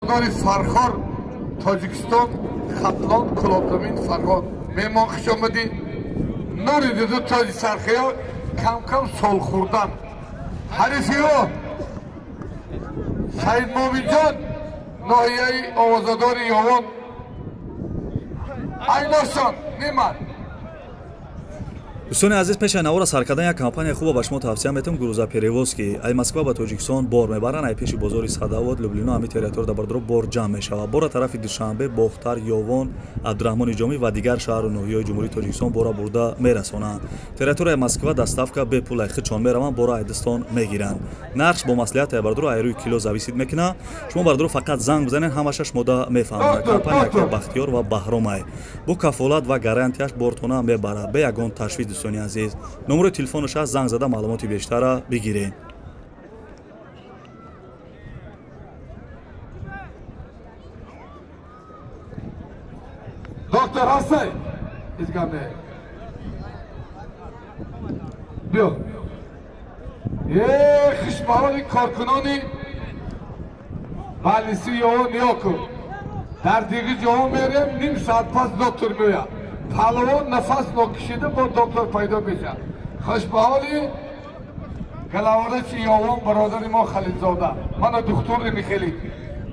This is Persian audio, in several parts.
داری فرخار تاجیکستان خطلان کلابدامین فرهاد مهمان خوش آمدید. نوری دیدو تاج سرخی ها کم کم سال خوردن. حریفی ها سید مومن جان ناحیه آوازدار یاوان айношон немад. دوستان عزیز، پیش نوار سر کردن یک کمپانی خوب با شما توصیه میتونم. گروزا پریوز که ای مسکو با تاجیکستان بار میبرن، ای پیش بازار صداوت لوبلینا همی تریتور در بردرو بار جمع میشه. بار طرف دوشنبه باختر یاوان عبدالرحمن جامی و دیگر شهر و ناحیه‌های جمهوری تاجیکستان بار برده میرسونن. تریتور مسکو دستافکا به پول خچان میروان بار ایدستان میگیرن. نرخ با مصلحت بردرو ایروی کیلو زویسید میکنه. شما بردرو فقط زنگ بزنین همشش مده میفهمه. کمپانی که بختیار و بهرام بو کفالت و گارانتیش بورتونا میبره. به یگان تشویق دوستان عزیز، نمره تلفنش از زنگ زده معلومات بیشتر را بگیرید. دکتر هستی؟ izgame. بیا. خشمهاری کارکنانی پالیسی یاوان نیا کن. در دیگه جاها میریم نیم ساعت پس دکتر میاد. پهلوان نفس نکشیده با دکتر پیدا میشه. خوشبحالی کلاوردچی یاوان برادر ما خلیلزاده. من دکتر میخیلی.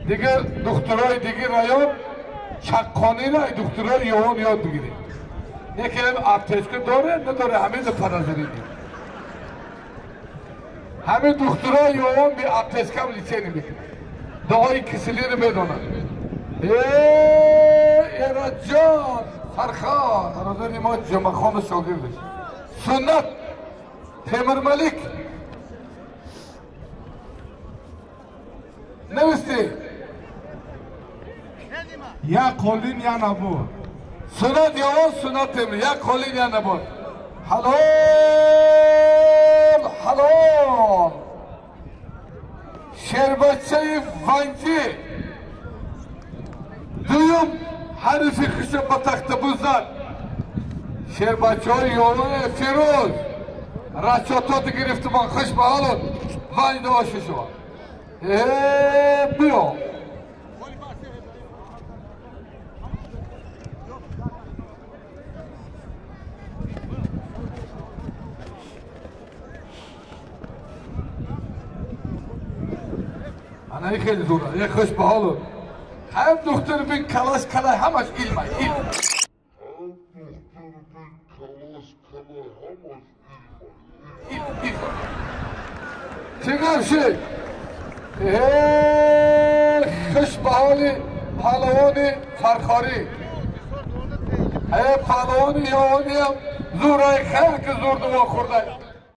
دیگه دکترای دیگه رایان چکخانی را دکترای یاوان یاد بگیریم. یکی اپتشکه داره نداره همین پرازری دیم. همین دکترای یاوان به اپتشکم لیچه نمیکنه. دعای کسیلی رو میدونن. ایراد جان فرخار برادر ما جمعه خان شاگردش سنت تیمور ملک نوستی یا قولین یا نبود سنت یاوان سنت تیمور یا قولین یا نبود حلال حلال شربچه ونجی دویم حریفی خشم با تخت بزد شربچه های یاوان فیروز رچاتات گرفت من خوش به حالون وانجده باشه شما بیا انا خیلی زوره یک خوش به حالون هم دختر بین کلاس کلای همش علمه چگم شد خوش به حال پهلوان فرخاری پهلوان یاوانی هم زورای خیلی که زور دوا خورده